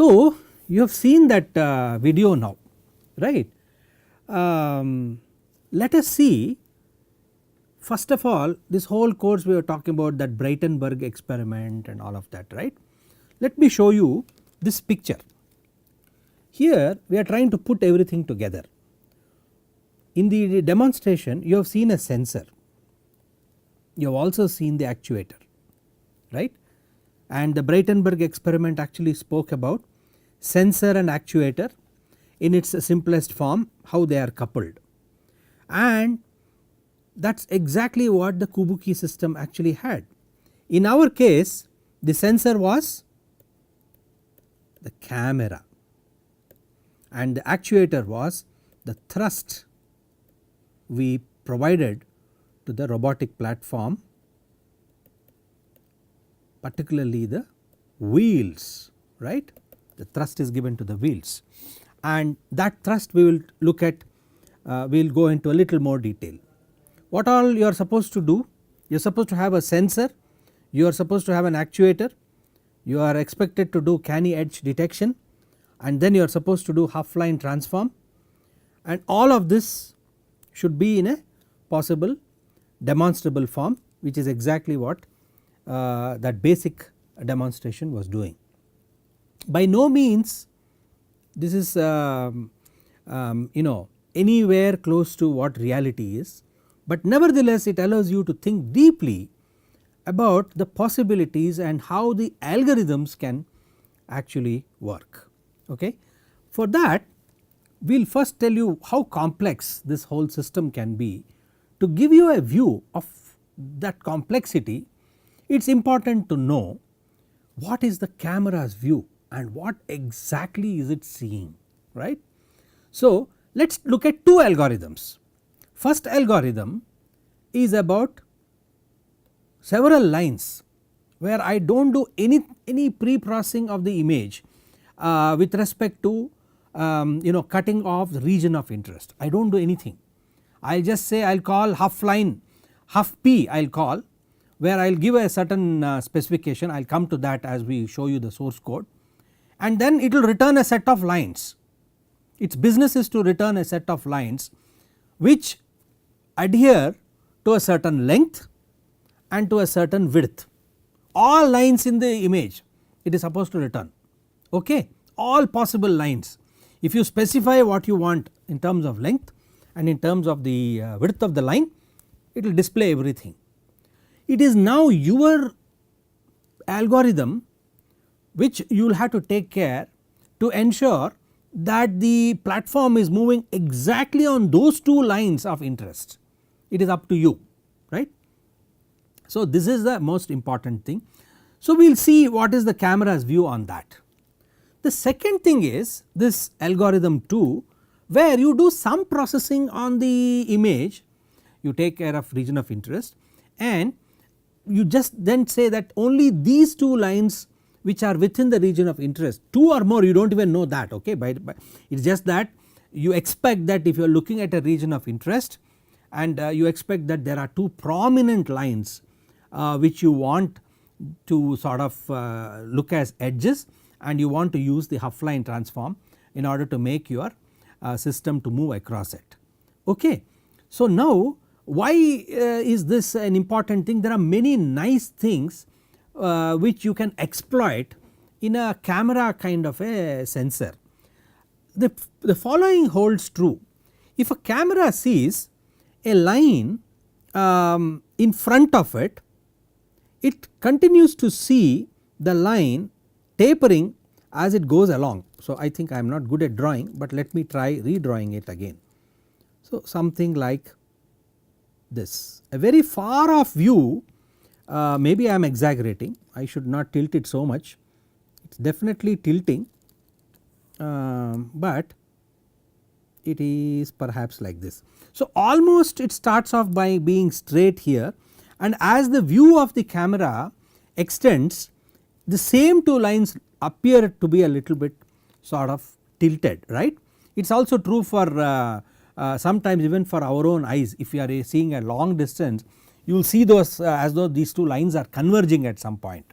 So, you have seen that video now, right. Let us see, first of all, this whole course we were talking about that Breitenberg experiment and all of that, right. Let me show you this picture. Here we are trying to put everything together. In the demonstration you have seen a sensor, you have also seen the actuator, right, and the Breitenberg experiment actually spoke about sensor and actuator in its simplest form, how they are coupled, and that is exactly what the Kubuki system actually had. In our case the sensor was the camera and the actuator was the thrust we provided to the robotic platform, particularly the wheels, right. The thrust is given to the wheels, and that thrust we will look at, we will go into a little more detail. What all you are supposed to do? You are supposed to have a sensor, you are supposed to have an actuator, you are expected to do canny edge detection, and then you are supposed to do half line transform, and all of this should be in a possible demonstrable form, which is exactly what that basic demonstration was doing. By no means this is anywhere close to what reality is, but nevertheless it allows you to think deeply about the possibilities and how the algorithms can actually work. Okay. For that we will first tell you how complex this whole system can be. To give you a view of that complexity, it is important to know what is the camera's view and what exactly is it seeing, right. So, let us look at two algorithms. First algorithm is about several lines where I do not do any pre-processing of the image with respect to cutting off the region of interest. I do not do anything. I will just say I will call half line, half p I will call, where I will give a certain specification, I will come to that as we show you the source code, and then it will return a set of lines. Its business is to return a set of lines which adhere to a certain length and to a certain width. All lines in the image it is supposed to return, okay, all possible lines. If you specify what you want in terms of length and in terms of the width of the line, it will display everything. It is now your algorithm which you will have to take care to ensure that the platform is moving exactly on those two lines of interest. It is up to you, right. So, this is the most important thing. So, we will see what is the camera's view on that. The second thing is this algorithm 2, where you do some processing on the image, you take care of region of interest, and you just then say that only these two lines which are within the region of interest, 2 or more you do not even know that, okay, it is just that you expect that if you are looking at a region of interest and you expect that there are 2 prominent lines which you want to sort of look as edges, and you want to use the half line transform in order to make your system to move across it, okay. So, now why is this an important thing? There are many nice things which you can exploit in a camera kind of a sensor. The following holds true. If a camera sees a line in front of it, it continues to see the line tapering as it goes along. So, I think I am not good at drawing, but let me try redrawing it again. So, something like this, a very far off view, maybe I am exaggerating, I should not tilt it so much, it is definitely tilting, but it is perhaps like this. So, almost it starts off by being straight here, and as the view of the camera extends, the same two lines appear to be a little bit sort of tilted, right. It is also true for sometimes even for our own eyes. If you are seeing a long distance, you will see those as though these two lines are converging at some point.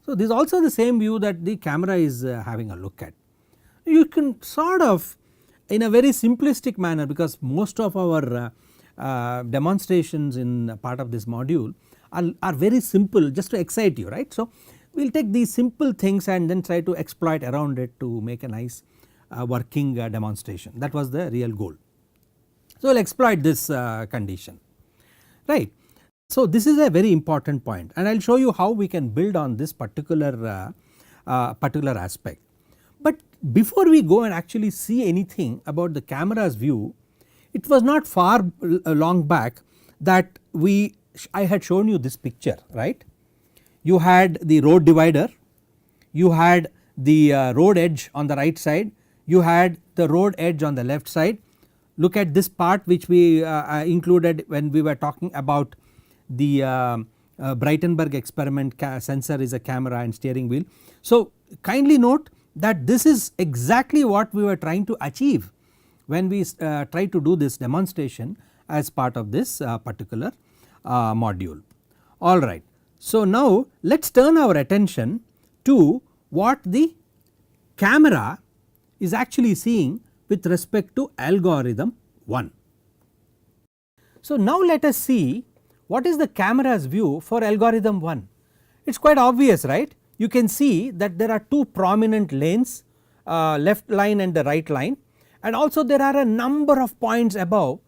So, this is also the same view that the camera is having a look at. You can sort of in a very simplistic manner, because most of our demonstrations in part of this module are very simple, just to excite you, right. So, we will take these simple things and then try to exploit around it to make a nice working demonstration. That was the real goal. So, we will exploit this condition, right. So, this is a very important point, and I will show you how we can build on this particular aspect. But before we go and actually see anything about the camera's view, it was not far long back that I had shown you this picture, right. You had the road divider, you had the road edge on the right side, you had the road edge on the left side. Look at this part which we included when we were talking about the Breitenberg experiment. Sensor is a camera and steering wheel. So, kindly note that this is exactly what we were trying to achieve when we try to do this demonstration as part of this particular module. Alright. So, now let us turn our attention to what the camera is actually seeing with respect to algorithm 1. So, now let us see what is the camera's view for algorithm 1. It is quite obvious, right. You can see that there are two prominent lanes, left line and the right line, and also there are a number of points above,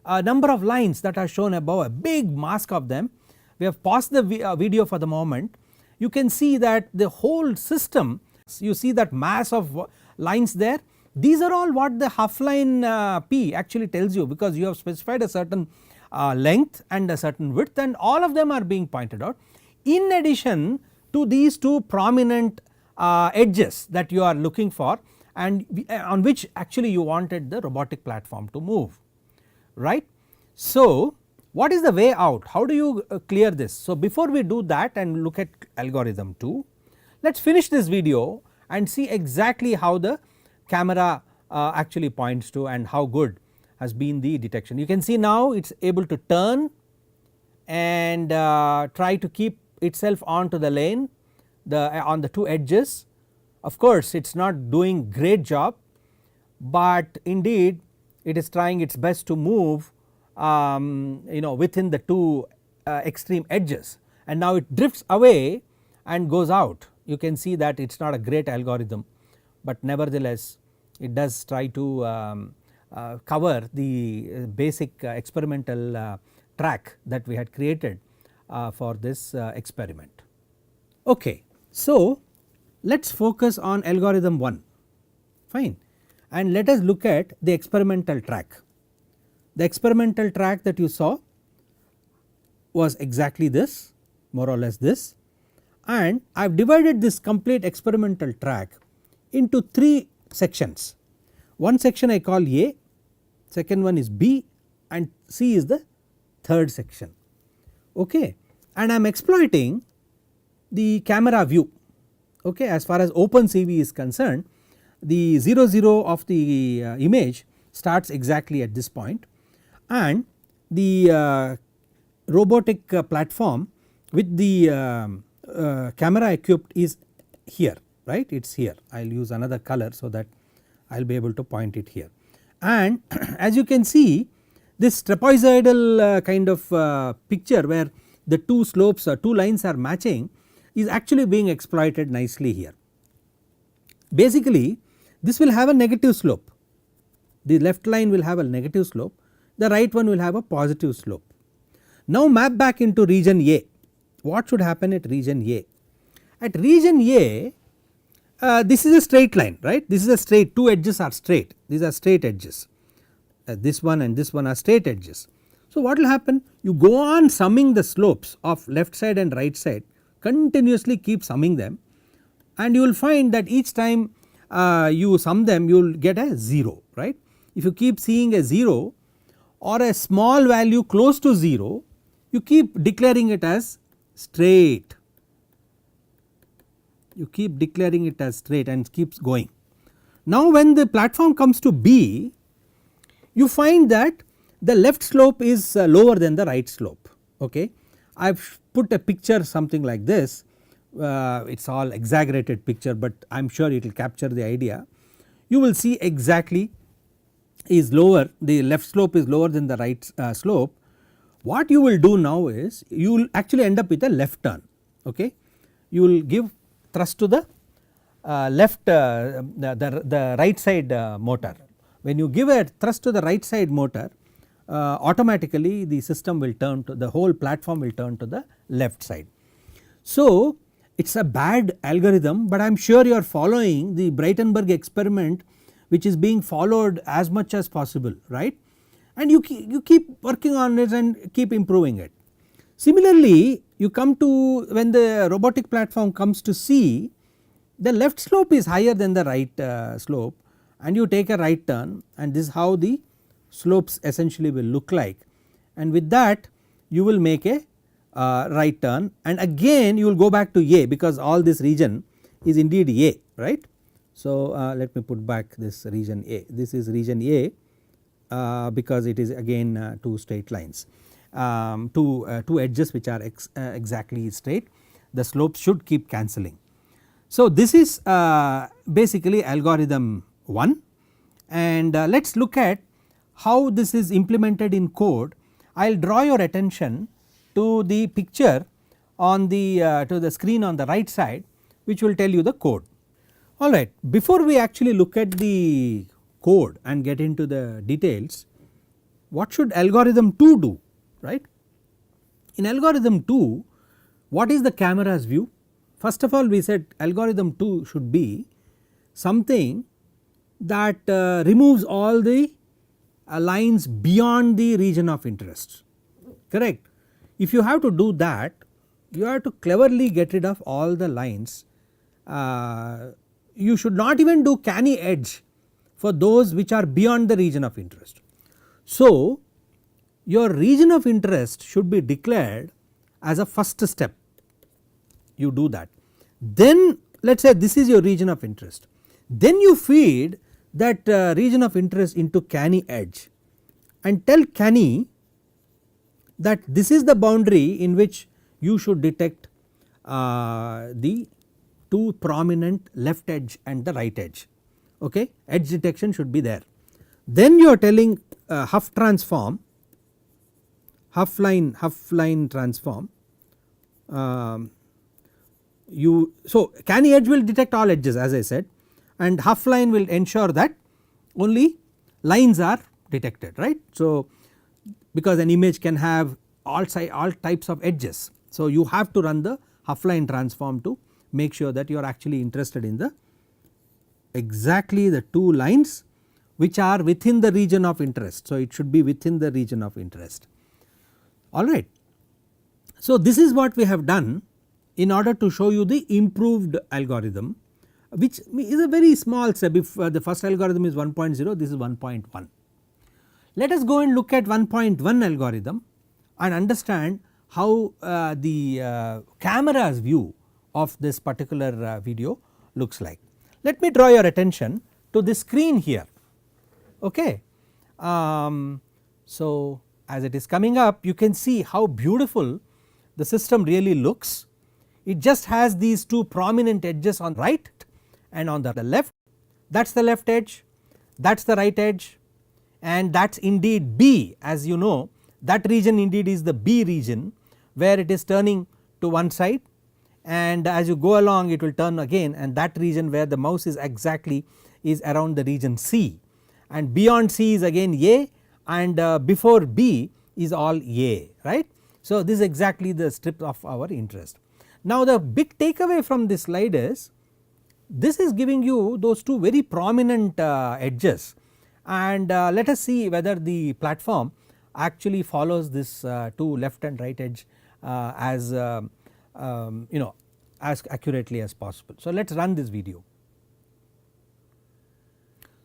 a number of lines that are shown above, a big mask of them. We have paused the video for the moment. You can see that the whole system, you see that mass of lines there, these are all what the half line P actually tells you, because you have specified a certain length and a certain width, and all of them are being pointed out, in addition to these two prominent edges that you are looking for, and on which actually you wanted the robotic platform to move, right. So, what is the way out? How do you clear this? So, before we do that and look at algorithm 2, let us finish this video and see exactly how the camera actually points to and how good has been the detection. You can see now it is able to turn and try to keep itself onto the lane, on the two edges. Of course, it is not doing great job, but indeed it is trying its best to move within the two extreme edges, and now it drifts away and goes out. You can see that it is not a great algorithm, but nevertheless it does try to cover the basic experimental track that we had created for this experiment. Okay. So, let us focus on algorithm 1, fine, and let us look at the experimental track. The experimental track that you saw was exactly this, more or less this, and I have divided this complete experimental track into 3 sections. One section I call A, second one is B, and C is the third section, okay. And I am exploiting the camera view, okay. As far as OpenCV is concerned, the 0 of the image starts exactly at this point, and the robotic platform with the camera equipped is here, right, it is here. I will use another color so that I will be able to point it here. And as you can see, this trapezoidal kind of picture where the two slopes or two lines are matching is actually being exploited nicely here. Basically this will have a negative slope, the left line will have a negative slope, the right one will have a positive slope. Now map back into region A. What should happen at region A? At region A, this is a straight line, right, this is a straight, two edges are straight, these are straight edges, this one and this one are straight edges. So what will happen? You go on summing the slopes of left side and right side, continuously keep summing them, and you will find that each time you sum them you will get a 0, right. If you keep seeing a 0 or a small value close to 0, you keep declaring it as straight, you keep declaring it as straight and keeps going. Now when the platform comes to B, you find that the left slope is lower than the right slope, okay. I have put a picture something like this, it is all exaggerated picture, but I am sure it will capture the idea. You will see exactly is lower, the left slope is lower than the right slope. What you will do now is you will actually end up with a left turn. Okay. You will give thrust to the left the right side motor. When you give a thrust to the right side motor, automatically the system will turn to, the whole platform will turn to the left side. So it is a bad algorithm, but I am sure you are following the Breitenberg experiment, which is being followed as much as possible, right, and you keep working on it and keep improving it. Similarly, you come to, when the robotic platform comes to C, the left slope is higher than the right slope, and you take a right turn, and this is how the slopes essentially will look like, and with that you will make a right turn, and again you will go back to A, because all this region is indeed A, right. So let me put back this region A, this is region A because it is again two straight lines, two edges which are exactly straight, the slopes should keep cancelling. So this is basically algorithm 1, and let us look at how this is implemented in code. I will draw your attention to the picture on the to the screen on the right side, which will tell you the code. Alright, before we actually look at the code and get into the details, what should algorithm 2 do, right? In algorithm 2, what is the camera's view? First of all, we said algorithm 2 should be something that removes all the lines beyond the region of interest, correct. If you have to do that, you have to cleverly get rid of all the lines. You should not even do canny edge for those which are beyond the region of interest. So your region of interest should be declared as a first step, you do that. Then let us say this is your region of interest, then you feed that region of interest into canny edge and tell canny that this is the boundary in which you should detect the two prominent left edge and the right edge, okay, edge detection should be there. Then you are telling Huff transform, Huff line transform, so canny edge will detect all edges as I said, and Huff line will ensure that only lines are detected, right. So because an image can have all types of edges, so you have to run the Huff line transform to make sure that you are actually interested in the exactly the two lines which are within the region of interest. So it should be within the region of interest, alright. So this is what we have done in order to show you the improved algorithm, which is a very small step. If the first algorithm is 1.0, this is 1.1. Let us go and look at 1.1 algorithm and understand how the camera's view of this particular video looks like. Let me draw your attention to the screen here, okay. So as it is coming up, you can see how beautiful the system really looks. It just has these two prominent edges on right and on the left, that is the left edge, that is the right edge, and that is indeed B. As you know, that region indeed is the B region where it is turning to one side, and as you go along it will turn again, and that region where the mouse is exactly is around the region C, and beyond C is again A, and before B is all A, right. So this is exactly the strip of our interest. Now the big takeaway from this slide is this is giving you those two very prominent edges, and let us see whether the platform actually follows this two left and right edge as you know, as accurately as possible. So let us run this video.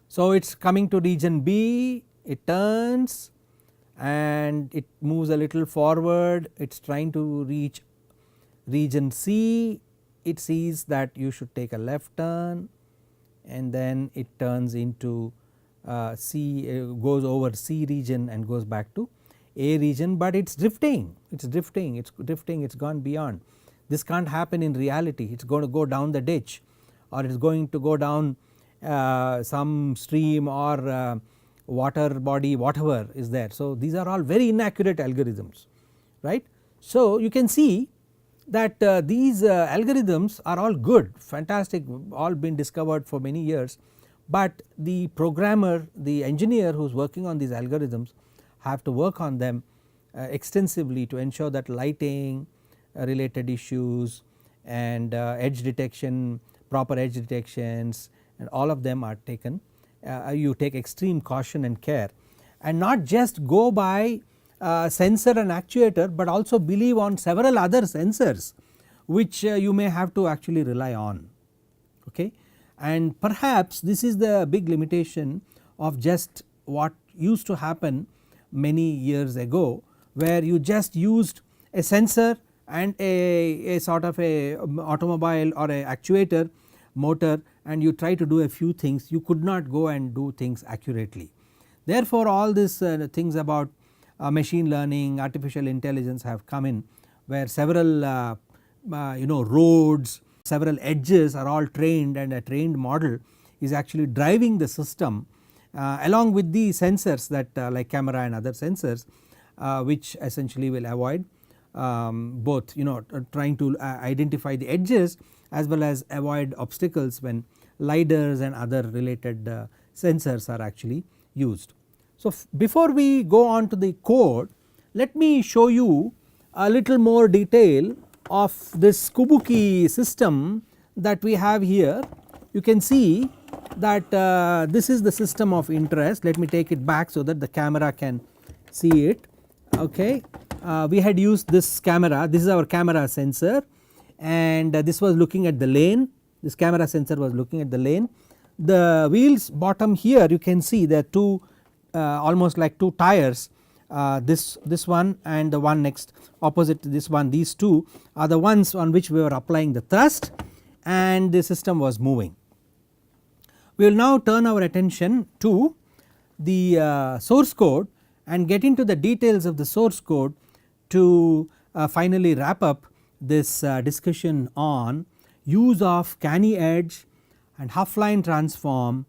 So it is coming to region B, it turns and it moves a little forward, it is trying to reach region C, it sees that you should take a left turn, and then it turns into C, goes over C region and goes back to A region, but it is drifting, it is drifting, it is drifting, it has gone beyond. This can't happen in reality, it is going to go down the ditch or it is going to go down some stream or water body, whatever is there. So these are all very inaccurate algorithms, right. So you can see that these algorithms are all good, fantastic, all been discovered for many years, but the programmer, the engineer who is working on these algorithms have to work on them extensively to ensure that lighting related issues and edge detection, proper edge detections, and all of them are taken. You take extreme caution and care and not just go by sensor and actuator, but also believe on several other sensors which you may have to actually rely on, okay. And perhaps this is the big limitation of just what used to happen many years ago, where you just used a sensor and a sort of a automobile or a actuator motor, and you try to do a few things, you could not go and do things accurately. Therefore all these things about machine learning, artificial intelligence have come in, where several roads, several edges are all trained, and a trained model is actually driving the system along with the sensors that like camera and other sensors which essentially will avoid both trying to identify the edges as well as avoid obstacles when lidars and other related sensors are actually used. So before we go on to the code, let me show you a little more detail of this Kubuki system that we have here. You can see that this is the system of interest. Let me take it back so that the camera can see it, okay. We had used this camera, this is our camera sensor, and this was looking at the lane, this camera sensor was looking at the lane. The wheels bottom here you can see there are two almost like two tires, this one and the one next opposite to this one, these two are the ones on which we were applying the thrust and the system was moving. We will now turn our attention to the source code and get into the details of the source code to finally wrap up this discussion on use of canny edge and Huffline transform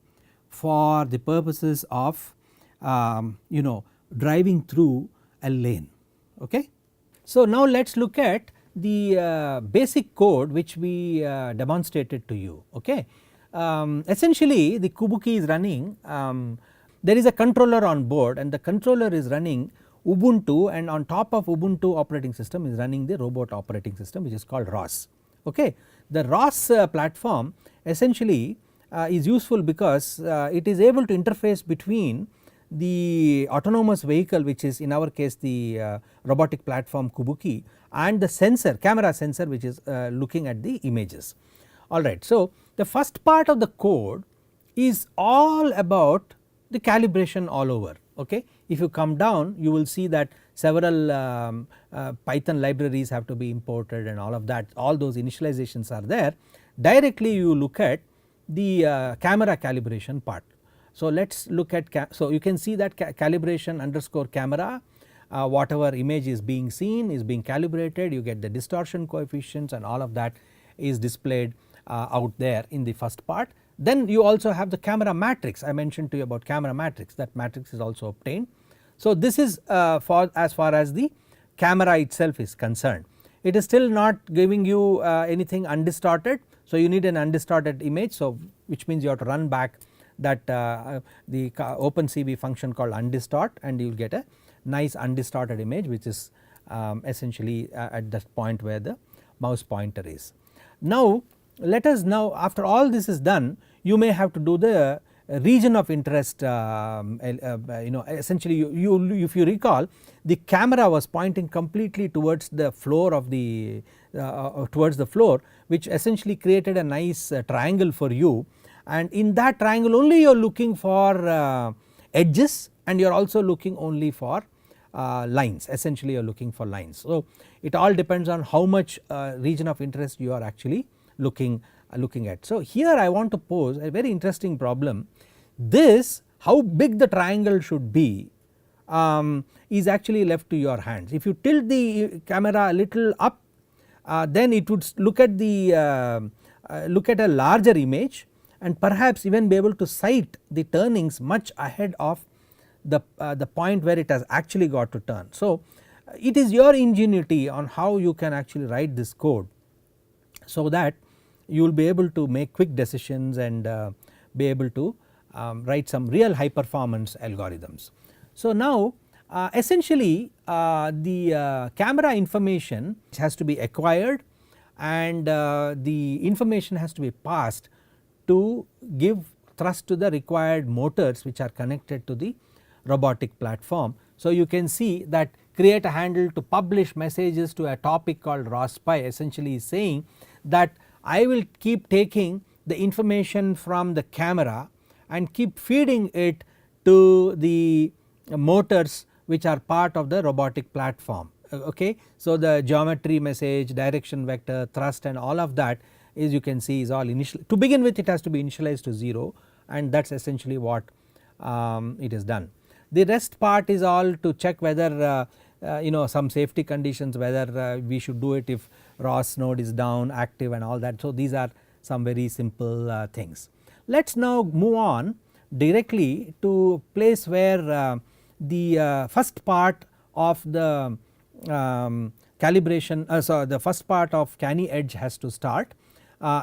for the purposes of driving through a lane, okay. So now let us look at the basic code which we demonstrated to you, okay. Essentially the Kubuki is running, there is a controller on board and the controller is running Ubuntu, and on top of Ubuntu operating system is running the robot operating system which is called ROS, okay. The ROS platform essentially is useful because it is able to interface between the autonomous vehicle, which is in our case the robotic platform Kubuki, and the sensor, camera sensor, which is looking at the images, alright. So the first part of the code is all about the calibration all over, okay. If you come down you will see that several Python libraries have to be imported and all of that, all those initializations are there. Directly you look at the camera calibration part. So let us look at, so you can see that calibration underscore camera, whatever image is being seen is being calibrated, you get the distortion coefficients and all of that is displayed out there in the first part. Then you also have the camera matrix, I mentioned to you about camera matrix, that matrix is also obtained. So this is for as far as the camera itself is concerned. It is still not giving you anything undistorted, so you need an undistorted image, so which means you have to run back that the OpenCV function called undistort, and you will get a nice undistorted image which is essentially at that point where the mouse pointer is. Now let us now, after all this is done, you may have to do the region of interest, essentially you if you recall, the camera was pointing completely towards the floor of the towards the floor, which essentially created a nice triangle for you, and in that triangle only you are looking for edges and you are also looking only for lines, essentially you are looking for lines. So it all depends on how much region of interest you are actually looking at. So here I want to pose a very interesting problem. This, how big the triangle should be is actually left to your hands. If you tilt the camera a little up, then it would look at the look at a larger image and perhaps even be able to cite the turnings much ahead of the point where it has actually got to turn. So it is your ingenuity on how you can actually write this code, so that you will be able to make quick decisions and be able to write some real high performance algorithms. So now essentially the camera information has to be acquired, and the information has to be passed to give thrust to the required motors which are connected to the robotic platform. So you can see that create a handle to publish messages to a topic called ROS-Pi essentially is saying that I will keep taking the information from the camera and keep feeding it to the motors which are part of the robotic platform. Okay. So the geometry message, direction vector, thrust and all of that is, you can see, is all initial. To begin with it has to be initialized to 0, and that is essentially what it is done. The rest part is all to check whether you know, some safety conditions, whether we should do it if ROS node is down, active and all that. So these are some very simple things. Let us now move on directly to place where the first part of the calibration, so the first part of Canny Edge has to start.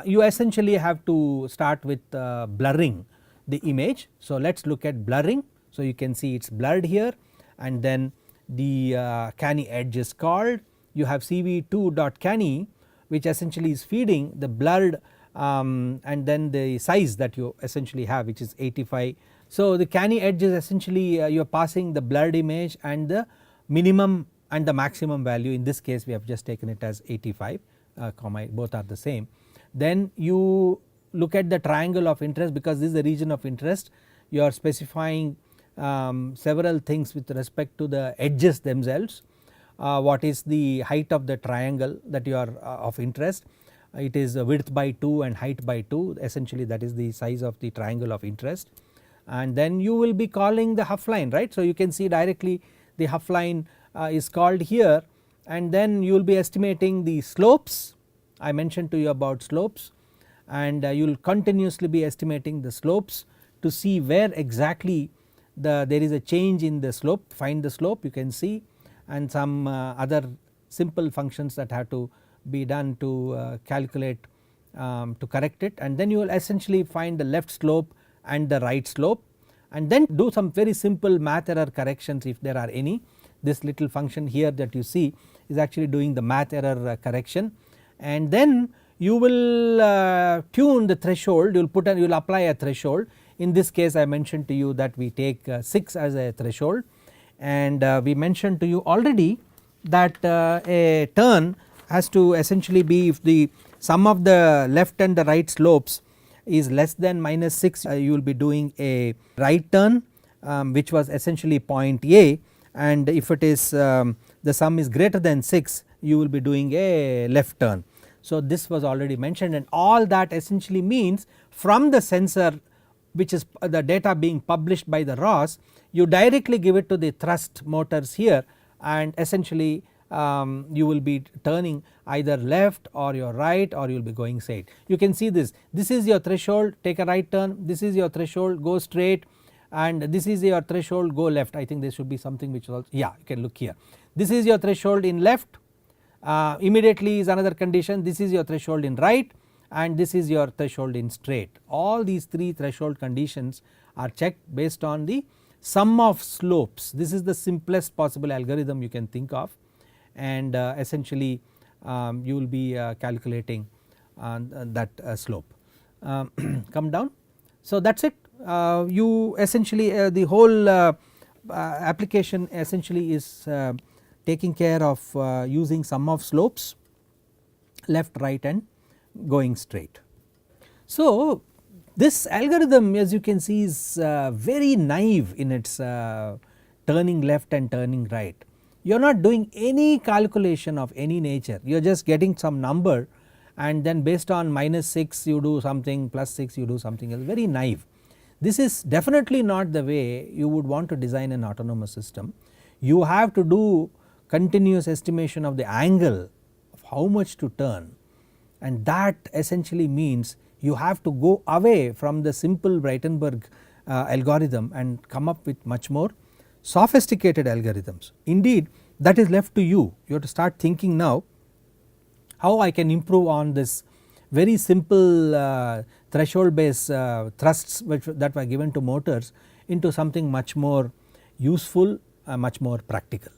You essentially have to start with blurring the image. So let us look at blurring. So you can see it is blurred here, and then the Canny Edge is called. You have CV2.Canny, which essentially is feeding the blurred and then the size that you essentially have, which is 85. So the Canny Edge is essentially you are passing the blurred image and the minimum and the maximum value. In this case we have just taken it as 85, both are the same. Then you look at the triangle of interest, because this is the region of interest. You are specifying several things with respect to the edges themselves. What is the height of the triangle that you are of interest? It is width by 2 and height by 2, essentially that is the size of the triangle of interest. And then you will be calling the Hough line, right. So you can see directly the Hough line is called here, and then you will be estimating the slopes. I mentioned to you about slopes, and you will continuously be estimating the slopes to see where exactly there is a change in the slope. Find the slope, you can see, and some other simple functions that have to be done to calculate to correct it, and then you will essentially find the left slope and the right slope, and then do some very simple math error corrections if there are any. This little function here that you see is actually doing the math error correction, and then you will tune the threshold. You will apply a threshold. In this case I mentioned to you that we take 6 as a threshold, and we mentioned to you already that a turn has to essentially be if the sum of the left and the right slopes is less than -6, you will be doing a right turn which was essentially point A, and if it is the sum is greater than 6, you will be doing a left turn. So this was already mentioned, and all that essentially means from the sensor, which is the data being published by the ROS, you directly give it to the thrust motors here, and essentially you will be turning either left or your right, or you will be going straight. You can see this is your threshold, take a right turn, this is your threshold, go straight, and this is your threshold, go left. I think there should be something which also, yeah, you can look here. This is your threshold in left, immediately is another condition, this is your threshold in right, and this is your threshold in straight. All these 3 threshold conditions are checked based on the sum of slopes. This is the simplest possible algorithm you can think of, and essentially you will be calculating that slope. Come down. So that is it. You essentially the whole application essentially is taking care of using sum of slopes, left, right and going straight. So this algorithm, as you can see, is very naive in its turning left and turning right. You are not doing any calculation of any nature, you are just getting some number, and then based on -6 you do something, +6 you do something else, very naive. This is definitely not the way you would want to design an autonomous system. You have to do continuous estimation of the angle how much to turn, and that essentially means you have to go away from the simple Breitenberg algorithm and come up with much more sophisticated algorithms. Indeed, that is left to you. You have to start thinking now how I can improve on this very simple threshold based thrusts that were given to motors into something much more useful, much more practical.